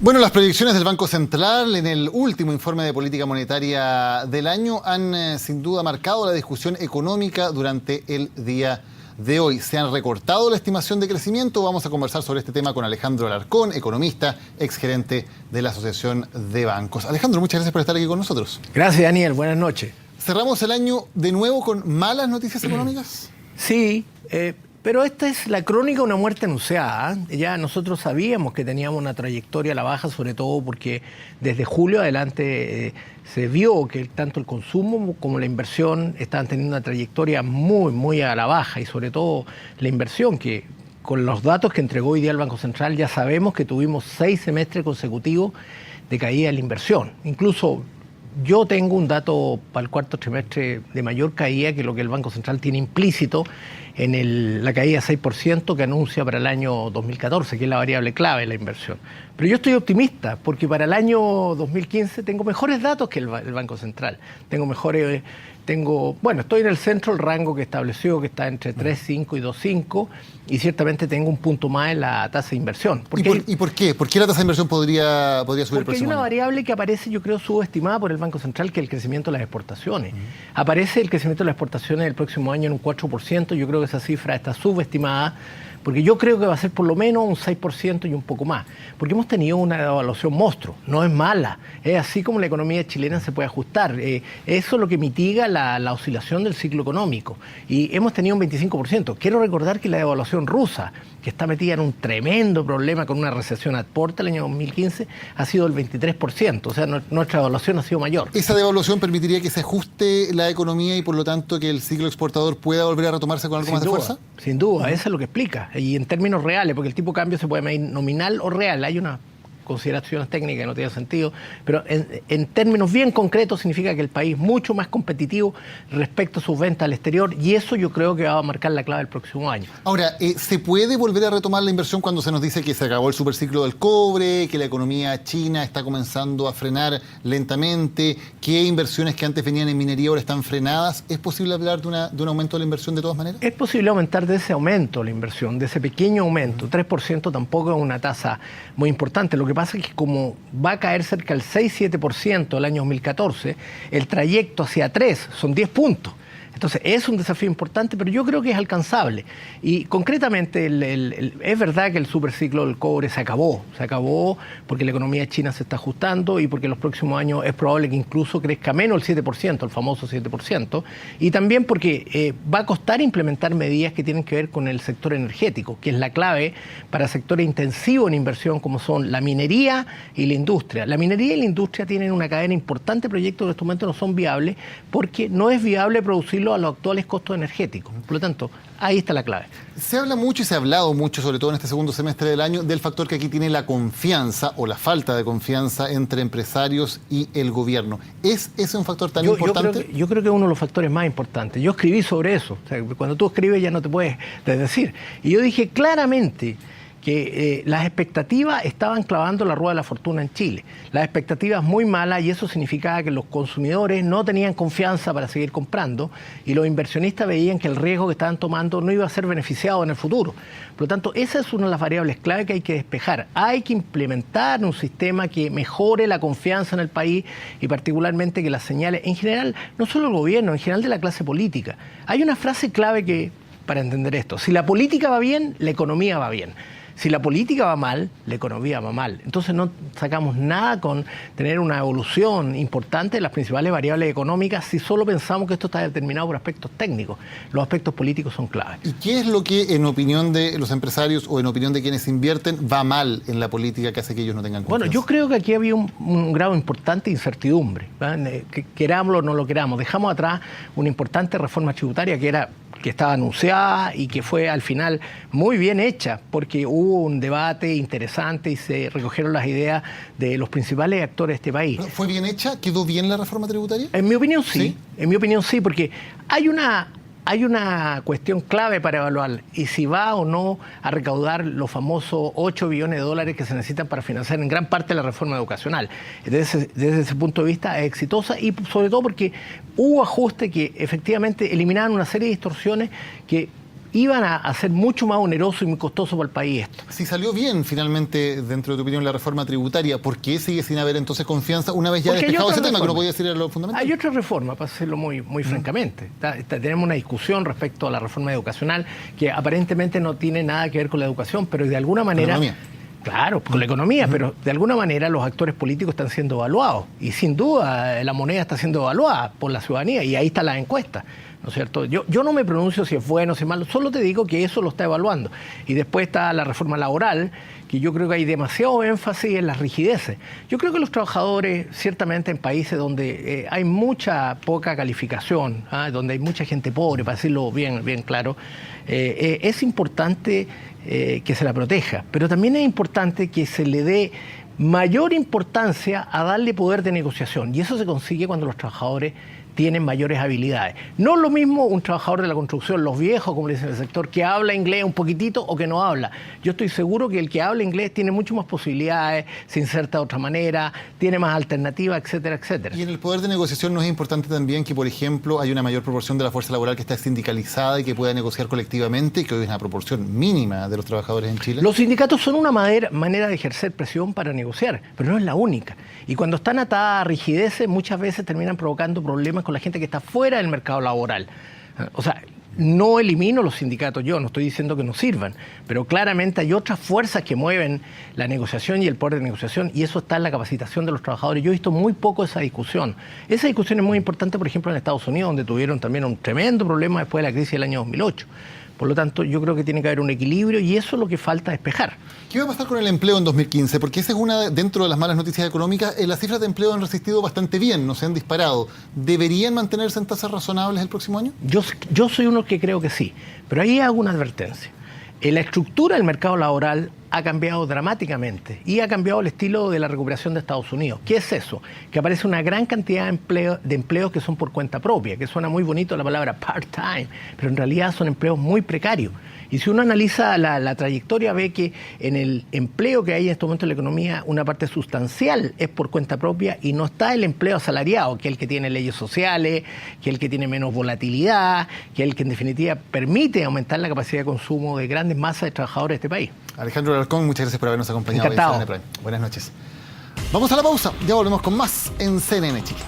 Bueno, las proyecciones del Banco Central en el último informe de política monetaria del año han sin duda marcado la discusión económica durante el día de hoy. Se han recortado la estimación de crecimiento. Vamos a conversar sobre este tema con Alejandro Alarcón, economista, exgerente de la Asociación de Bancos. Alejandro, muchas gracias por estar aquí con nosotros. Gracias, Daniel. Buenas noches. ¿Cerramos el año de nuevo con malas noticias económicas? Sí, pero esta es la crónica de una muerte anunciada. Ya nosotros sabíamos que teníamos una trayectoria a la baja, sobre todo porque desde julio adelante se vio que tanto el consumo como la inversión estaban teniendo una trayectoria muy a la baja, y sobre todo la inversión, que con los datos que entregó hoy día el Banco Central ya sabemos que tuvimos 6 semestres consecutivos de caída de la inversión. Incluso yo tengo un dato para el cuarto trimestre de mayor caída que lo que el Banco Central tiene implícito en la caída de 6% que anuncia para el año 2014, que es la variable clave de la inversión. Pero yo estoy optimista porque para el año 2015 tengo mejores datos que el Banco Central. Estoy en el centro del rango que estableció, que está entre 3,5 y 2,5, y ciertamente tengo un punto más en la tasa de inversión. ¿Y por qué? ¿Por qué la tasa de inversión podría subir el próximo año? Porque hay una variable que aparece, yo creo, subestimada por el Banco Central, que es el crecimiento de las exportaciones. Aparece el crecimiento de las exportaciones el próximo año en un 4%, yo creo que esa cifra está subestimada, porque yo creo que va a ser por lo menos un 6% y un poco más, porque hemos tenido una devaluación monstruo, no es mala, es así como la economía chilena se puede ajustar, eso es lo que mitiga la oscilación del ciclo económico, y hemos tenido un 25%. Quiero recordar que la devaluación rusa, que está metida en un tremendo problema con una recesión ad porta el año 2015, ha sido el 23%, o sea, nuestra devaluación ha sido mayor. ¿Esa devaluación permitiría que se ajuste la economía y por lo tanto que el ciclo exportador pueda volver a retomarse con algo más de fuerza? Sin duda, eso es lo que explica. Y en términos reales, porque el tipo de cambio se puede medir nominal o real, hay unas consideraciones técnicas que no tienen sentido, pero en términos bien concretos significa que el país es mucho más competitivo respecto a sus ventas al exterior, y eso yo creo que va a marcar la clave el próximo año. Ahora, ¿se puede volver a retomar la inversión cuando se nos dice que se acabó el superciclo del cobre, que la economía china está comenzando a frenar lentamente, que inversiones que antes venían en minería ahora están frenadas? ¿Es posible hablar de un aumento de la inversión de todas maneras? Es posible aumentar de ese aumento la inversión, de ese pequeño aumento. 3% tampoco es una tasa muy importante. Lo que pasa es que como va a caer cerca del 6-7% el año 2014, el trayecto hacia 3 son 10 puntos. Entonces es un desafío importante, pero yo creo que es alcanzable. Y concretamente es verdad que el superciclo del cobre se acabó porque la economía china se está ajustando y porque en los próximos años es probable que incluso crezca menos el 7%, el famoso 7%, y también porque va a costar implementar medidas que tienen que ver con el sector energético, que es la clave para sectores intensivos en inversión como son la minería y la industria. La minería y la industria tienen una cadena importante de proyectos que en este momento no son viables porque no es viable producirlo a los actuales costos energéticos. Por lo tanto, ahí está la clave. Se habla mucho y se ha hablado mucho, sobre todo en este segundo semestre del año, del factor que aquí tiene la confianza o la falta de confianza entre empresarios y el gobierno. ¿Es ese un factor tan importante? Yo creo que es uno de los factores más importantes. Yo escribí sobre eso. O sea, cuando tú escribes ya no te puedes desdecir. Y yo dije claramente que las expectativas estaban clavando la rueda de la fortuna en Chile. Las expectativas muy malas, y eso significaba que los consumidores no tenían confianza para seguir comprando y los inversionistas veían que el riesgo que estaban tomando no iba a ser beneficiado en el futuro. Por lo tanto, esa es una de las variables clave que hay que despejar. Hay que implementar un sistema que mejore la confianza en el país y particularmente que las señales, en general, no solo el gobierno, en general de la clase política. Hay una frase clave para entender esto: si la política va bien, la economía va bien. Si la política va mal, la economía va mal. Entonces no sacamos nada con tener una evolución importante de las principales variables económicas si solo pensamos que esto está determinado por aspectos técnicos. Los aspectos políticos son claves. ¿Y qué es lo que, en opinión de los empresarios o en opinión de quienes invierten, va mal en la política que hace que ellos no tengan confianza? Bueno, yo creo que aquí había un grado importante de incertidumbre. Que querámoslo o no lo queramos. Dejamos atrás una importante reforma tributaria que estaba anunciada y que fue al final muy bien hecha, porque hubo un debate interesante y se recogieron las ideas de los principales actores de este país. ¿Fue bien hecha? ¿Quedó bien la reforma tributaria? En mi opinión sí. En mi opinión sí, porque hay una cuestión clave para evaluar y si va o no a recaudar los famosos 8 billones de dólares que se necesitan para financiar en gran parte la reforma educacional. Desde ese punto de vista es exitosa, y sobre todo porque hubo ajustes que efectivamente eliminaban una serie de distorsiones que iban a ser mucho más oneroso y muy costoso para el país esto. Si salió bien finalmente, dentro de tu opinión, la reforma tributaria, ¿por qué sigue sin haber entonces confianza una vez ya despejado ese tema, que no podía decir a lo fundamental? Hay otra reforma, para hacerlo muy francamente. Tenemos una discusión respecto a la reforma educacional que aparentemente no tiene nada que ver con la educación, pero de alguna manera... Claro, con la economía, pero de alguna manera los actores políticos están siendo evaluados y sin duda la moneda está siendo evaluada por la ciudadanía y ahí está la encuesta, ¿no es cierto? Yo no me pronuncio si es bueno o si es malo, solo te digo que eso lo está evaluando. Y después está la reforma laboral, que yo creo que hay demasiado énfasis en las rigideces. Yo creo que los trabajadores, ciertamente en países donde hay mucha poca calificación, donde hay mucha gente pobre, para decirlo bien claro, es importante que se la proteja, pero también es importante que se le dé mayor importancia a darle poder de negociación, y eso se consigue cuando los trabajadores tienen mayores habilidades. No es lo mismo un trabajador de la construcción, los viejos, como le dicen en el sector, que habla inglés un poquitito o que no habla. Yo estoy seguro que el que habla inglés tiene mucho más posibilidades, se inserta de otra manera, tiene más alternativas, etcétera, etcétera. Y en el poder de negociación, ¿no es importante también que, por ejemplo, hay una mayor proporción de la fuerza laboral que está sindicalizada y que pueda negociar colectivamente, que hoy es una proporción mínima de los trabajadores en Chile? Los sindicatos son una manera de ejercer presión para negociar, pero no es la única. Y cuando están atadas a rigideces, muchas veces terminan provocando problemas con la gente que está fuera del mercado laboral. O sea, no elimino los sindicatos yo, no estoy diciendo que no sirvan, pero claramente hay otras fuerzas que mueven la negociación y el poder de negociación, y eso está en la capacitación de los trabajadores. Yo he visto muy poco esa discusión. Esa discusión es muy importante, por ejemplo, en Estados Unidos, donde tuvieron también un tremendo problema después de la crisis del año 2008. Por lo tanto, yo creo que tiene que haber un equilibrio y eso es lo que falta despejar. ¿Qué va a pasar con el empleo en 2015? Porque esa es una, dentro de las malas noticias económicas, las cifras de empleo han resistido bastante bien, no se han disparado. ¿Deberían mantenerse en tasas razonables el próximo año? Yo soy uno que creo que sí, pero ahí hago una advertencia. La estructura del mercado laboral ha cambiado dramáticamente y ha cambiado el estilo de la recuperación de Estados Unidos. ¿Qué es eso? Que aparece una gran cantidad de empleos que son por cuenta propia, que suena muy bonito la palabra part-time, pero en realidad son empleos muy precarios. Y si uno analiza la trayectoria, ve que en el empleo que hay en este momento en la economía, una parte sustancial es por cuenta propia y no está el empleo asalariado, que es el que tiene leyes sociales, que es el que tiene menos volatilidad, que es el que en definitiva permite aumentar la capacidad de consumo de grandes masas de trabajadores de este país. Alejandro Alarcón, muchas gracias por habernos acompañado. Encantado. Hoy en CNN Prime. Buenas noches. Vamos a la pausa, ya volvemos con más en CNN Chile.